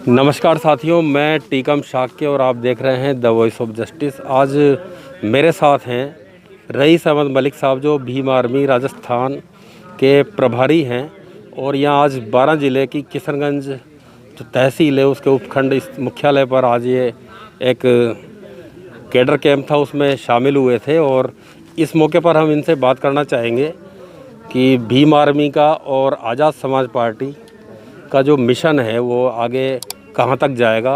नमस्कार साथियों, मैं टीकम शाक्य और आप देख रहे हैं द वॉइस ऑफ जस्टिस। आज मेरे साथ हैं रईस अहमद मलिक साहब, जो भीम आर्मी राजस्थान के प्रभारी हैं। और यहाँ आज 12 ज़िले की किशनगंज जो तहसील है उसके उपखंड इस मुख्यालय पर आज ये एक कैडर कैंप था, उसमें शामिल हुए थे। और इस मौके पर हम इनसे बात करना चाहेंगे कि भीम आर्मी का और आज़ाद समाज पार्टी का जो मिशन है वो आगे कहाँ तक जाएगा,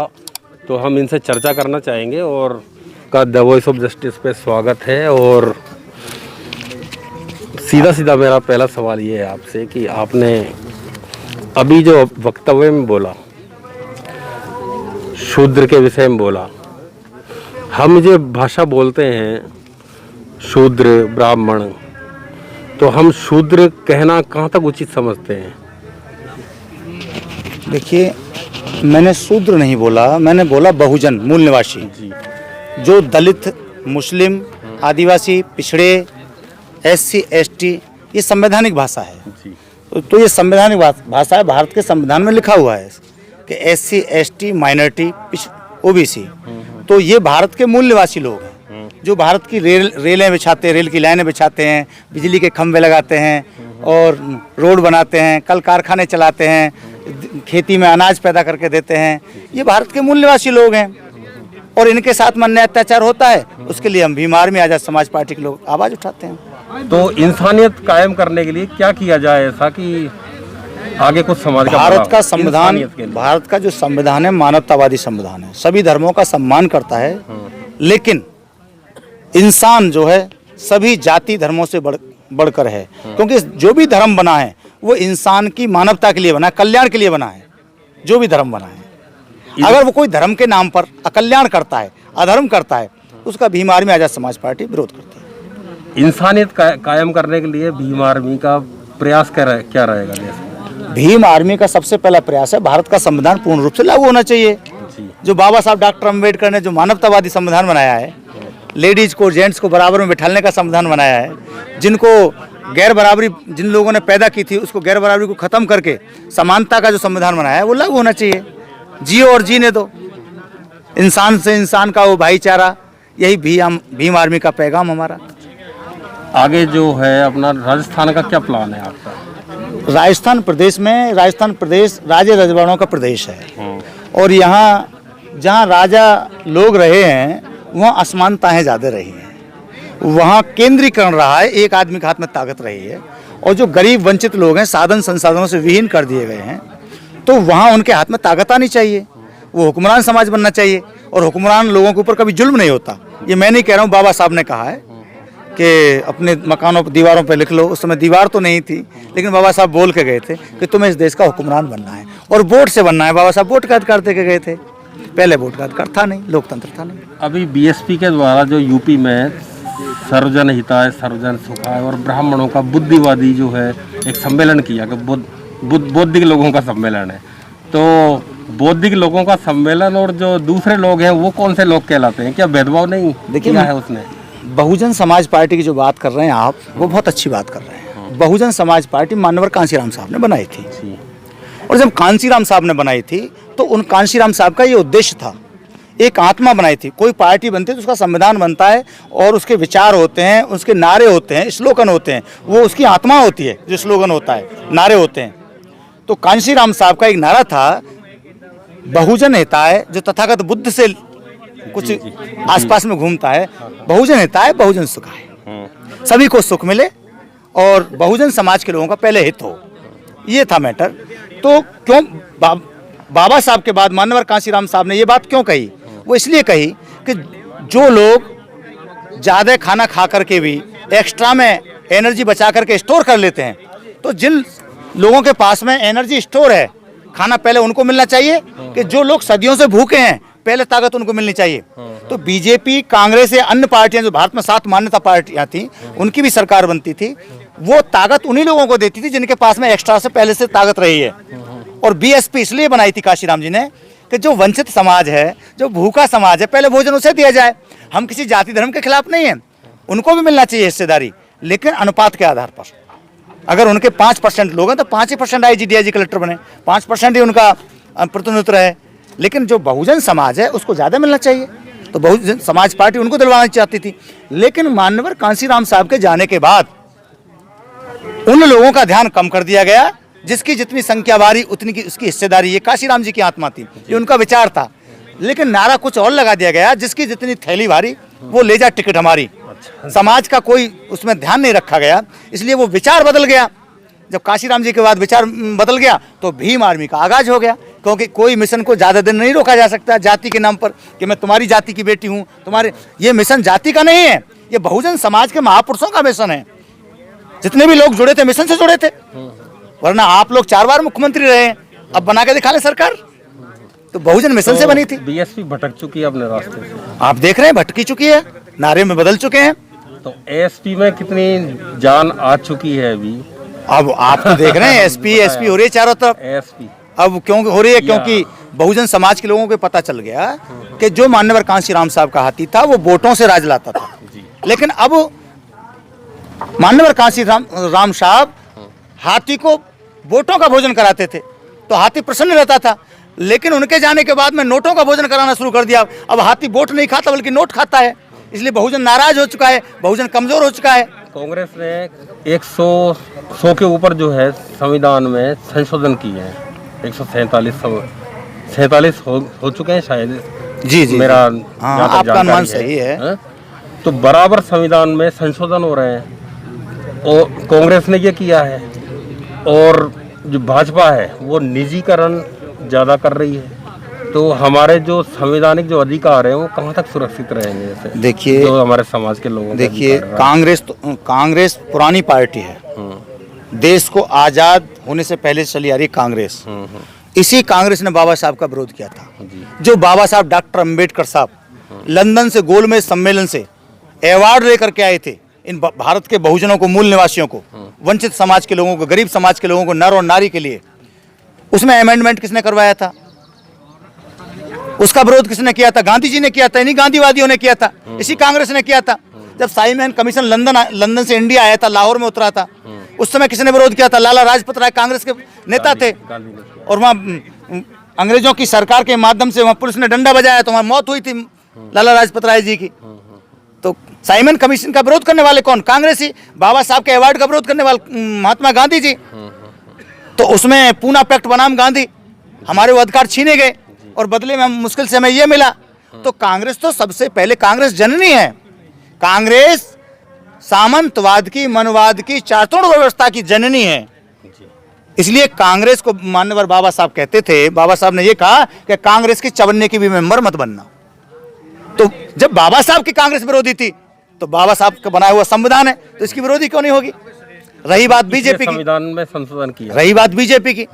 तो हम इनसे चर्चा करना चाहेंगे। और का द वॉइस ऑफ जस्टिस पे स्वागत है। और सीधा मेरा पहला सवाल ये है आपसे कि आपने अभी जो वक्तव्य में बोला, शूद्र के विषय में बोला, हम जो भाषा बोलते हैं शूद्र ब्राह्मण, तो हम शूद्र कहना कहाँ तक उचित समझते हैं? देखिए, मैंने शूद्र नहीं बोला, मैंने बोला बहुजन, मूल निवासी जी। जो दलित, मुस्लिम, आदिवासी, पिछड़े, एससी, एसटी, ये संवैधानिक भाषा है जी। तो ये संवैधानिक भाषा है। भारत के संविधान में लिखा हुआ है कि एससी, एसटी, माइनॉरिटी, ओबीसी, तो ये भारत के मूल निवासी लोग हैं जो भारत की रेलें बिछाते हैं, रेल की लाइनें बिछाते हैं, बिजली के खंभे लगाते हैं और रोड बनाते हैं, कल कारखाने चलाते हैं, खेती में अनाज पैदा करके देते हैं। ये भारत के मूल निवासी लोग हैं और इनके साथ में अन्याय अत्याचार होता है, उसके लिए हम भीम आर्मी आज़ाद समाज पार्टी के लोग आवाज़ उठाते हैं। तो इंसानियत कायम करने के लिए क्या किया जाए ऐसा कि आगे कुछ समाज का भारत का जो संविधान है मानवतावादी संविधान है, सभी धर्मों का सम्मान करता है, लेकिन इंसान जो है सभी जाति धर्मों से बढ़कर है, क्योंकि जो भी धर्म बना है वो इंसान की मानवता के लिए बना है, कल्याण के लिए बना है। जो भी धर्म बना है, अगर वो कोई धर्म के नाम पर अकल्याण करता है, अधर्म करता है, उसका भीम आर्मी आज़ाद समाज पार्टी विरोध करती है। इंसानियत कायम करने के लिए भीम आर्मी का प्रयास क्या रहेगा देश में? भीम आर्मी का सबसे पहला प्रयास है भारत का संविधान पूर्ण रूप से लागू होना चाहिए। जो बाबा साहब डॉक्टर अम्बेडकर ने जो मानवतावादी संविधान बनाया है, लेडीज को जेंट्स को बराबर में बिठाने का संविधान बनाया है, जिनको गैर बराबरी जिन लोगों ने पैदा की थी उसको गैर बराबरी को ख़त्म करके समानता का जो संविधान बनाया है वो लागू होना चाहिए। जियो और जीने दो, इंसान से इंसान का वो भाईचारा, यही भीम आर्मी का पैगाम हमारा। आगे जो है अपना राजस्थान का क्या प्लान है आपका? राजस्थान प्रदेश राजे रजवाड़ों का प्रदेश है और यहाँ जहाँ राजा लोग रहे हैं वहाँ असमानताएँ ज़्यादा रही हैं, वहाँ केंद्रीकरण रहा है, एक आदमी के हाथ में ताकत रही है, और जो गरीब वंचित लोग हैं, साधन संसाधनों से विहीन कर दिए गए हैं, तो वहाँ उनके हाथ में ताकत आनी चाहिए। वो हुक्मरान समाज बनना चाहिए और हुक्मरान लोगों के ऊपर कभी जुल्म नहीं होता। ये मैं नहीं कह रहा हूँ, बाबा साहब ने कहा है कि अपने मकानों पर, दीवारों पर लिख लो। उस समय दीवार तो नहीं थी, लेकिन बाबा साहब बोल के गए थे कि तुम्हें इस देश का हुक्मरान बनना है और वोट से बनना है। बाबा साहब वोट का अधिकार दे के गए थे, पहले वोट का अधिकार था नहीं, लोकतंत्र था नहीं। अभी बीएसपी के द्वारा जो यूपी में सर्वजन हिताय सर्वजन सुखाय और ब्राह्मणों का बुद्धिवादी जो है एक सम्मेलन किया कि बौद्धिक लोगों का सम्मेलन है, तो बौद्धिक लोगों का सम्मेलन और जो दूसरे लोग हैं वो कौन से लोग कहलाते हैं? क्या भेदभाव नहीं किया है उसने? बहुजन समाज पार्टी की जो बात कर रहे हैं आप, वो बहुत अच्छी बात कर रहे हैं। बहुजन समाज पार्टी मानवर कांशीराम साहब ने बनाई थी, और जब कांशीराम साहब ने बनाई थी तो उन कांशीराम साहब का ये उद्देश्य था, एक आत्मा बनाई थी। कोई पार्टी बनती है तो उसका संविधान बनता है और उसके विचार होते हैं, उसके नारे होते हैं, स्लोगन होते हैं, वो उसकी आत्मा होती है। जो स्लोगन होता है, नारे होते हैं। तो कांशीराम साहब का एक नारा था, बहुजन हिताय, जो तथागत बुद्ध से कुछ आसपास में घूमता है, बहुजन हिताय बहुजन सुखाय, सभी को सुख मिले और बहुजन समाज के लोगों का पहले हित हो, ये था मैटर। तो क्यों बाबा साहब के बाद मानवर कांशीराम साहब ने ये बात क्यों कही? वो इसलिए कही कि जो लोग ज़्यादा खाना खा करके भी एक्स्ट्रा में एनर्जी बचा करके स्टोर कर लेते हैं, तो जिन लोगों के पास में एनर्जी स्टोर है, खाना पहले उनको मिलना चाहिए कि जो लोग सदियों से भूखे हैं, पहले ताकत उनको मिलनी चाहिए। तो बीजेपी, कांग्रेस या अन्य पार्टियां जो भारत में 7 मान्यता पार्टियां थी, उनकी भी सरकार बनती थी, वो ताकत उन्हीं लोगों को देती थी जिनके पास में एक्स्ट्रा से पहले से ताकत रही है। और बीएसपी इसलिए बनाई थी कांशीराम जी ने कि जो वंचित समाज है, जो भूखा समाज है, पहले भोजन उसे दिया जाए। हम किसी जाति धर्म के खिलाफ नहीं हैं, उनको भी मिलना चाहिए हिस्सेदारी, लेकिन अनुपात के आधार पर। अगर उनके 5% लोग हैं तो 5% IGDIG कलेक्टर बने, 5% ही उनका प्रतिनिधित्व है। लेकिन जो बहुजन समाज है उसको ज़्यादा मिलना चाहिए, तो बहुजन समाज पार्टी उनको दिलवाना चाहती थी। लेकिन मान्यवर कांसीराम साहब के जाने के बाद उन लोगों का ध्यान कम कर दिया गया, जिसकी जितनी संख्या बारी उतनी की उसकी हिस्सेदारी। ये काशीराम जी की आत्मा थी, ये उनका विचार था। लेकिन नारा कुछ और लगा दिया गया, जिसकी जितनी थैली भारी वो ले जा टिकट हमारी। समाज का कोई उसमें ध्यान नहीं रखा गया, इसलिए वो विचार बदल गया। जब काशीराम जी के बाद विचार बदल गया तो भीम आर्मी का आगाज हो गया, क्योंकि कोई मिशन को ज़्यादा दिन नहीं रोका जा सकता जाति के नाम पर कि मैं तुम्हारी जाति की बेटी हूँ, तुम्हारे। ये मिशन जाति का नहीं है, ये बहुजन समाज के महापुरुषों का मिशन है। जितने भी लोग जुड़े थे मिशन से जुड़े थे, वरना आप लोग 4 बार मुख्यमंत्री रहे हैं, अब बना के दिखा लें सरकार। तो बहुजन मिशन से बनी थी। बीएसपी भटक चुकी है अपने रास्ते से, आप देख रहे हैं भटकी चुकी है, नारे में बदल चुके हैं। तो एएसपी में कितनी जान आ चुकी है अभी? अब आप तो देख रहे हैं एसपी हो रही है चारों तरफ। एएसपी अब क्यों हो रही है? क्योंकि बहुजन समाज के लोगों को पता चल गया कि जो मान्यवर कांशीराम साहब का हाथी था वो वोटों से राज लाता था। लेकिन अब मान्यवर कांशीराम साहब हाथी को वोटों का भोजन कराते थे तो हाथी प्रसन्न रहता था। लेकिन उनके जाने के बाद में नोटों का भोजन कराना शुरू कर दिया। अब हाथी वोट नहीं खाता बल्कि नोट खाता है, इसलिए बहुजन नाराज हो चुका है, बहुजन कमजोर हो चुका है। कांग्रेस ने 100 के ऊपर जो है संविधान में संशोधन किए हैं, 147 हो चुके हैं शायद। जी मेरा हाँ, आपका अनुमान सही है। तो बराबर संविधान में संशोधन हो रहे हैं और कांग्रेस ने ये किया है, और जो भाजपा है वो निजीकरण ज़्यादा कर रही है। तो हमारे जो संवैधानिक जो अधिकार हैं वो कहाँ तक सुरक्षित रहेंगे? जैसे देखिए, जो हमारे समाज के लोगों देखिए कांग्रेस पुरानी पार्टी है, देश को आज़ाद होने से पहले चली आ रही कांग्रेस। इसी कांग्रेस ने बाबा साहब का विरोध किया था। जो बाबा साहब डॉक्टर अंबेडकर साहब लंदन से गोलमेज सम्मेलन से अवार्ड लेकर के आए थे, इन भारत के बहुजनों को, मूल निवासियों को, वंचित समाज के लोगों को, गरीब समाज के लोगों को, नर और नारी के लिए, उसमें अमेंडमेंट किसने करवाया था? उसका विरोध किसने किया था? गांधी जी ने किया था, इन्हीं गांधीवादियों ने किया था, इसी कांग्रेस ने किया था। जब साइमन कमीशन लंदन से इंडिया आया था, लाहौर में उतरा था, उस समय किसने विरोध किया था? लाला लाजपत राय कांग्रेस के नेता थे, और वहाँ अंग्रेजों की सरकार के माध्यम से वहाँ पुलिस ने डंडा बजाया तो वहाँ मौत हुई थी लाला लाजपत राय जी की। तो साइमन कमीशन का विरोध करने वाले कौन? कांग्रेस ही। बाबा साहब के अवार्ड का विरोध करने वाले महात्मा गांधी जी। तो उसमें पूना पैक्ट बनाम गांधी, हमारे वो अधिकार छीने गए और बदले में हम मुश्किल से हमें ये मिला। तो कांग्रेस तो सबसे पहले, कांग्रेस जननी है। कांग्रेस सामंतवाद की, मनवाद की, चातुर्ण व्यवस्था की जननी है। इसलिए कांग्रेस को मान्यवर बाबा साहब कहते थे, बाबा साहब ने ये कहा कि कांग्रेस की चवन्ने की भी मेंबर मत बनना। तो जब बाबा साहब की कांग्रेस विरोधी थी तो बाबा साहब का बनाया हुआ संविधान है, तो इसकी विरोधी क्यों नहीं होगी? रही बात बीजेपी की, संविधान में संशोधन किया। रही बात बीजेपी की,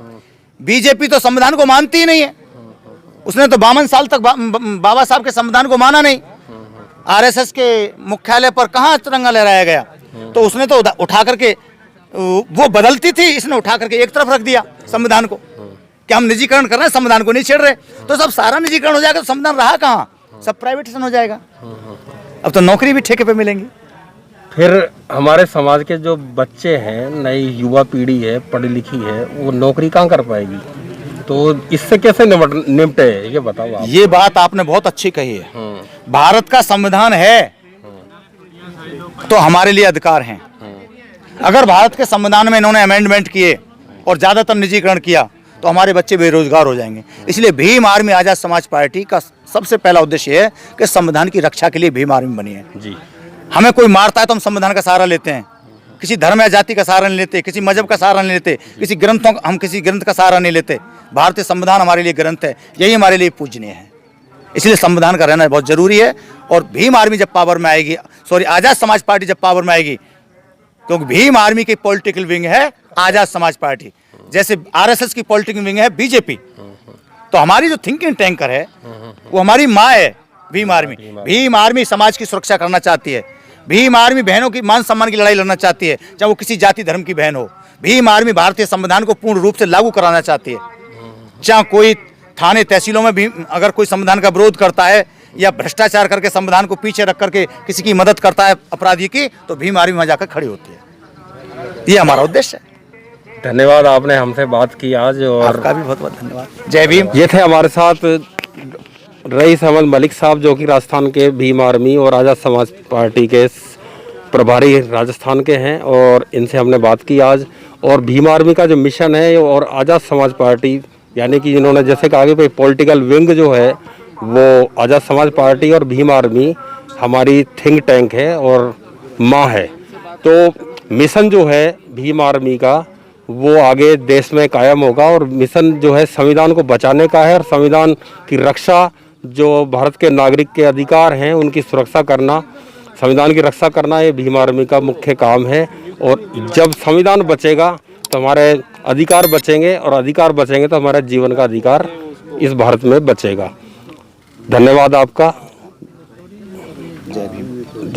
बीजेपी तो संविधान को मानती ही नहीं है। उसने तो 52 साल तक बाबा साहब के संविधान को माना नहीं। आरएसएस के मुख्यालय पर कहाँ तिरंगा लहराया गया? तो उसने तो उठा करके, वो बदलती थी, इसने उठा करके एक तरफ रख दिया संविधान को कि हम निजीकरण कर रहे हैं, संविधान को नहीं छेड़ रहे। तो सब सारा निजीकरण हो जाएगा तो संविधान रहा कहाँ? सब प्राइवेटाइजेशन हो जाएगा। अब तो नौकरी भी ठेके पे मिलेंगी। फिर हमारे समाज के जो बच्चे हैं, नई युवा पीढ़ी है, पढ़ी लिखी है, वो नौकरी कहाँ कर पाएगी? तो इससे कैसे निपटे, ये बताओ आप। ये बात आपने बहुत अच्छी कही है। भारत का संविधान है तो हमारे लिए अधिकार हैं। अगर भारत के संविधान में इन्होंने अमेंडमेंट किए और ज़्यादातर निजीकरण किया तो हमारे बच्चे बेरोजगार हो जाएंगे। इसलिए भीम आर्मी आज़ाद समाज पार्टी का सबसे पहला उद्देश्य है कि संविधान की रक्षा के लिए भीम आर्मी बनी है। जी, हमें कोई मारता है तो हम संविधान का सहारा लेते हैं, किसी धर्म या जाति का सहारा नहीं लेते, किसी मजहब का सहारा नहीं लेते, किसी ग्रंथ का सहारा नहीं लेते। भारतीय संविधान हमारे लिए ग्रंथ है, यही हमारे लिए पूजनीय है। इसलिए संविधान का रहना बहुत जरूरी है। और भीम आर्मी जब पावर में आएगी, आज़ाद समाज पार्टी जब पावर में आएगी, क्योंकि भीम आर्मी की पॉलिटिकल विंग है आज़ाद समाज पार्टी, जैसे आरएसएस की पॉलिटिकल विंग है बीजेपी। तो हमारी जो थिंकिंग टैंकर है वो हमारी माँ है भीम आर्मी। भीम आर्मी समाज की सुरक्षा करना चाहती है। भीम आर्मी बहनों की मान सम्मान की लड़ाई लड़ना चाहती है, चाहे वो किसी जाति धर्म की बहन हो। भीम आर्मी भारतीय संविधान को पूर्ण रूप से लागू कराना चाहती है। चाहे कोई थाने तहसीलों में भी अगर कोई संविधान का विरोध करता है या भ्रष्टाचार करके संविधान को पीछे रख करके किसी की मदद करता है अपराधी की, तो भीम आर्मी वहां जाकर खड़ी होती है। ये हमारा उद्देश्य है। धन्यवाद, आपने हमसे बात की आज, और आपका भी बहुत बहुत धन्यवाद। जय भीम। ये थे हमारे साथ रईस अहमद मलिक साहब जो कि राजस्थान के भीम आर्मी और आज़ाद समाज पार्टी के प्रभारी राजस्थान के हैं, और इनसे हमने बात की आज। और भीम आर्मी का जो मिशन है और आज़ाद समाज पार्टी, यानी कि इन्होंने जैसे कहा कि पॉलिटिकल विंग जो है वो आज़ाद समाज पार्टी और भीम आर्मी हमारी थिंक टैंक है और माँ है। तो मिशन जो है भीम आर्मी का वो आगे देश में कायम होगा, और मिशन जो है संविधान को बचाने का है और संविधान की रक्षा, जो भारत के नागरिक के अधिकार हैं उनकी सुरक्षा करना, संविधान की रक्षा करना, ये भीम आर्मी का मुख्य काम है। और जब संविधान बचेगा तो हमारे अधिकार बचेंगे, और अधिकार बचेंगे तो हमारे जीवन का अधिकार इस भारत में बचेगा। धन्यवाद आपका। जय भीम।